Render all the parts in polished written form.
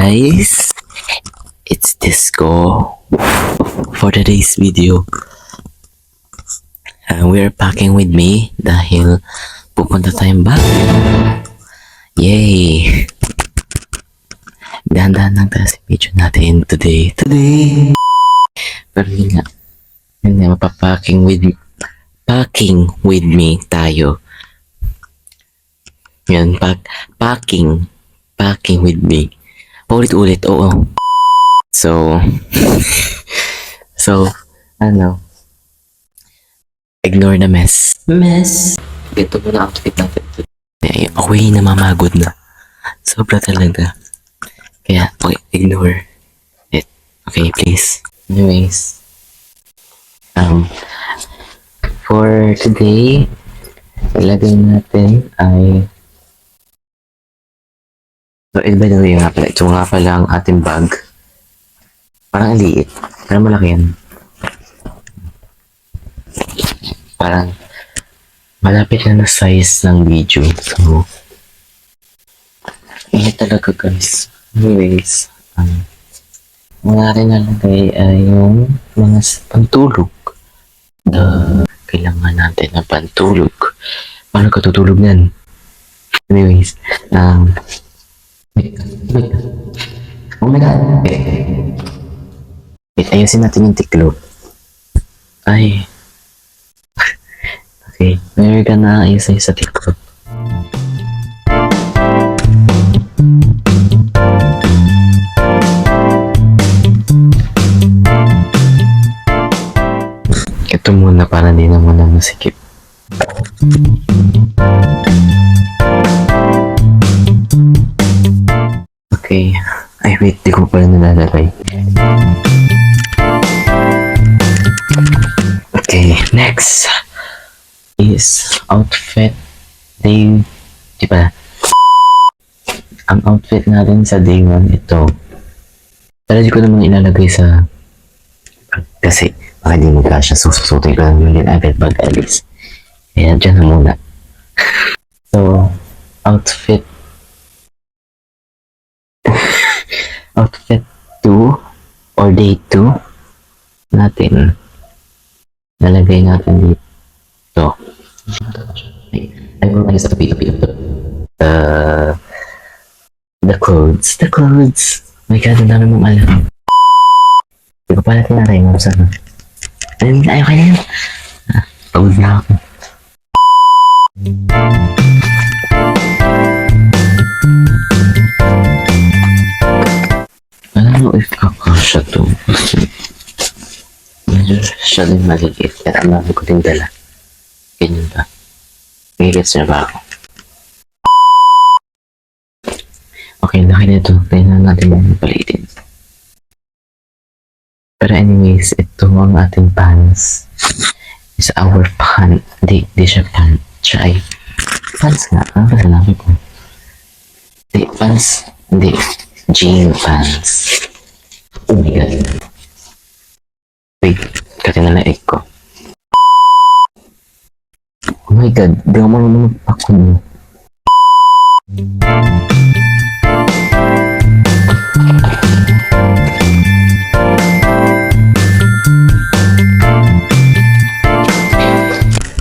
guys, it's Disco for today's video. We're packing with me dahil pupunta tayong Baguio. Yay! Dahan-dahan lang tayo sa video natin today. Pero yun nga, packing with me tayo. Yun, packing with me. Ulit-ulit, oo. So, ignore the mess. Ito muna outfit natin. Ako'y namamagod na. Sobra talaga. Kaya, okay, ignore it. Okay, please. Anyways, for today, ilagay natin ay so, by the way nga pala, ito nga pala ang ating bag. Parang liit. Parang malaki yan. Parang malapit na size ng video. So, ini talaga guys. Anyways, mga rin nalagay ay yung mga pantulog. Kailangan natin ng pantulog. Paano ka tutulog yan? Anyways, oh my god. Wait, ayusin natin yung tiklop. Ay. Okay, we're gonna ayusin sa tiklop. Ito muna para di naman na masikip. Okay. Ay, wait. Di ko pala nalalagay. Okay. Next is outfit day. Diba? Ang outfit natin sa day 1 ito. Pero di ko naman ilalagay sa kasi baka di magkasya. Sususutin ko lang yun agad pag alis. Kaya dyan na muna. So, outfit 2 or day 2 natin. Nalagay natin dito. Ay, sa tabi. The clothes. My God, ang dami mong alam. Hindi ko pala tinaray mo sana. Ayaw ka na yun. Pagod na ako. Alam mo if kakasya to. Medyo siya din maliit. Kaya ang dami ko din dala. Ganyan ba? Nagigits niya ba ako? Okay, laki na ito. Tingnan natin mga palitin. Pero anyways, ito ang ating pants. It's our pants. Di siya pants. Siya ay pants nga. Ano ba sinabi ko? Di, pants. Hindi. Jean pants. Oh my god. Wait, katinalaik ko. Oh my god, di ako marunong magpakon mo.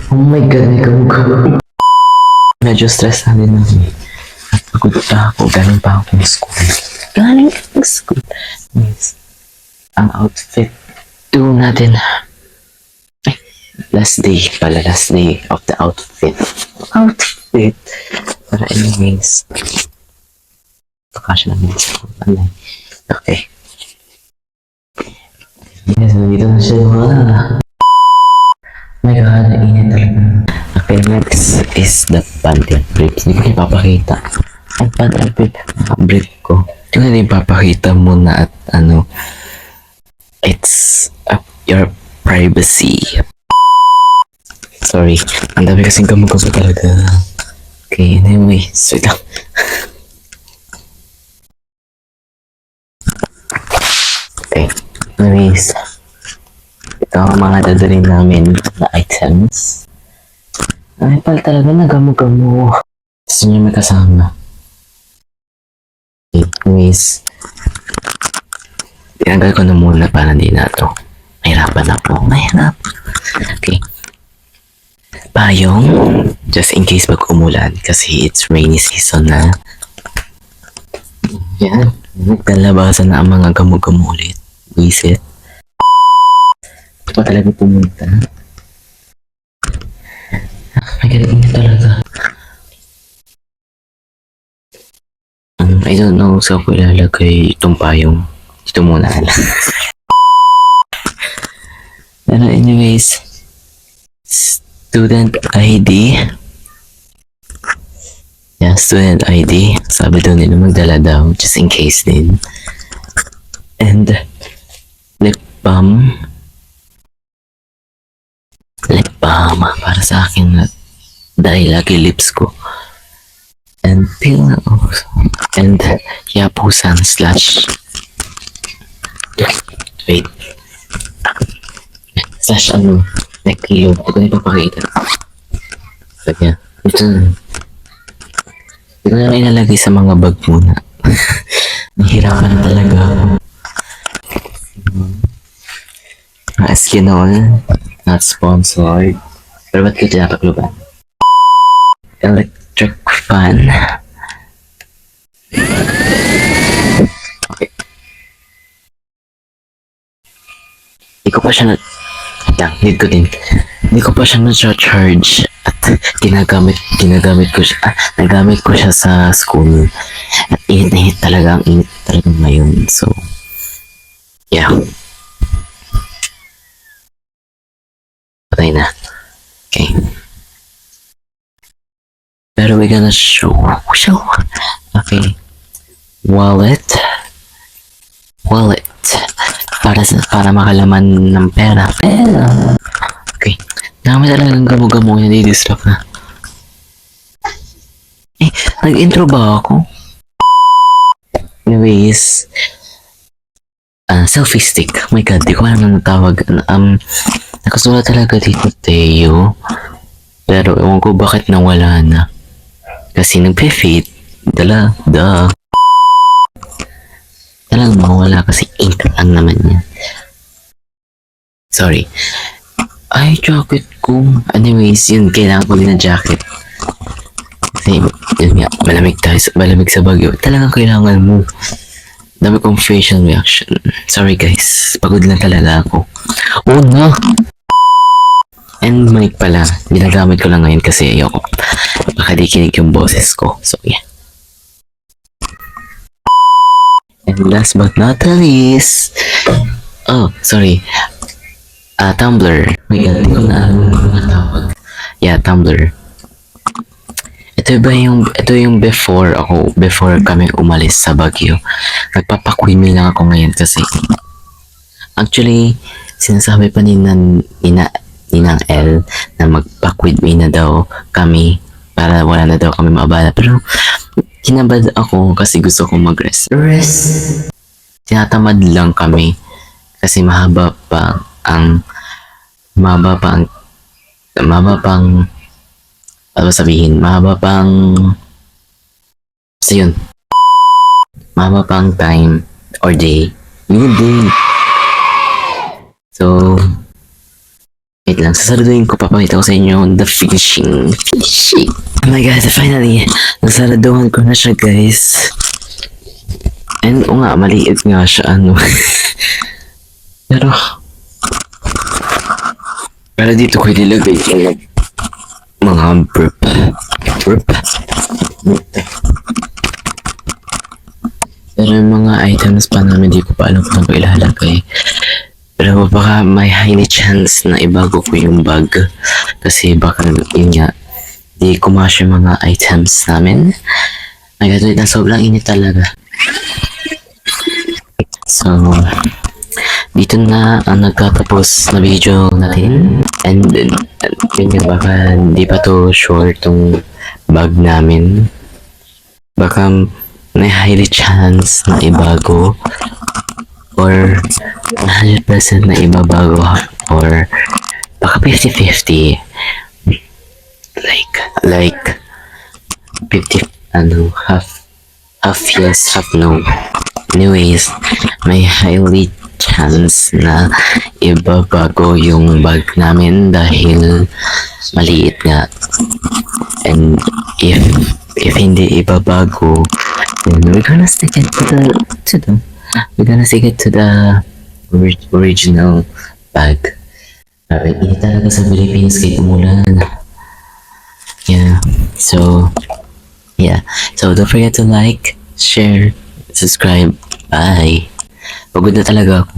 Oh my god, may kamukha. Medyo stress na din ako. At pagod pa ako, galing pa ako ng school. Yes. Ang outfit 2 natin. Ay, last day of the outfit. Pero anyways, kakasya namin sa school. Okay. Yes, nandito na siya. My God, init talaga. Okay, next is the panty briefs. Hindi ko ipapakita. Ang panty brief ko. Hindi ko na ipapakita muna at it's your privacy. Sorry, ang dami kasing kamukha talaga. Okay, anyway, wait lang. Okay, anyways, ito ang mga dadalhin namin na items. Ay, pala talaga nagamo-gamo. Gusto niyo may kasama. Anyways, Tinanggal ko na muna para hindi na to. Mahirapan ako. Mahirap. Okay. Payong. Just in case pag umulan kasi it's rainy season na. Yan. Nagkalabasan na ang mga gamo-gamo ulit. Visit. Ito pa talaga pumunta. May galing niya talaga. I don't know saan ko ilalagay itong payong. Dito muna lang. Pero anyways, student ID. Yeah, student ID. Sabi daw nila magdala daw, just in case din. And lip balm. Lip balm. Para sa akin na dahil lagi lips ko. And peel na also. And yapusan slash wait. Slash ano, neck pillow. Ito ko na ipapakita. Kaya, ito na. Ito ko na ilalagay sa mga bag muna. Nahirapan na talaga ako. Eskinol, not sponsored. Pero ba't ko tinapakluban? Electric fan. Okay. Hindi ko pa siya need ko din. Hindi ko pa siya na-charge at ginagamit ko siya. Nagamit ko siya sa school. At init na init talaga. Ang init talaga ngayon. So, yeah. Patay na. Okay. Pero we're gonna show. Okay. Wallet. Para makalaman ng pera. Okay. Dami talagang gamo-gamo na di-distract na. Nag-intro ba ako? Anyways. Selfie stick. Oh my god, di ko alam na natawag. Nakasulat talaga dito, Teo. Pero ewan ko bakit nawala na. Kasi nagpe-fade. Talagang mawala kasi ink lang naman yan. Sorry. Ay, jacket ko. Anyways, yun, kailangan ko din ng jacket. Kasi, yun nga, malamig sa Baguio. Talagang kailangan mo. Dami kong facial reaction. Sorry guys, pagod lang talaga ako. Oh no! And mic pala, ginagamit ko lang ngayon kasi ayoko. Baka di kinig yung boses ko. So, yeah. And last but not the least, oh, sorry. Tumblr. My god, di ko na alam ang tawag. Yeah, Tumblr. Ito yung before kami umalis sa Baguio. Nagpapakwimi lang ako ngayon kasi actually, sinasabi pa ni Ninang L na magpakwimi na daw kami para wala na daw kami maabala. Pero kinabad ako kasi gusto kong mag-rest. Tinatamad lang kami kasi mahaba pang mahaba pang time or day. Yun day. So, wait lang, sasaraduhin ko, papakita ko sa inyo the finishing. Oh my god, finally, nasaraduhan ko na siya, guys. And nga, maliit nga siya, pero dito ko ilagay yung mga burp. Pero yung mga items pa namin, di ko pa alam kung ilalagay. Pero baka may highly chance na ibago ko yung bag. Kasi baka yun nga, di kumasya yung mga items namin. Nagatuloy na sobrang init talaga. So, dito na ang nagtatapos na video natin. And yun nga, baka di pa to sure tong bag namin. Baka may highly chance na ibago. Or 100% na ibabago. Or baka 50-50. Like 50, half yes, half no. Anyways, may highly chance na ibabago yung bag namin dahil maliit nga. And if hindi ibabago, then we're gonna stick it to the original bag. Hindi talaga sa Philippines kahit umulan. Yeah. So don't forget to like, share, subscribe. Bye. Pagod na talaga ako.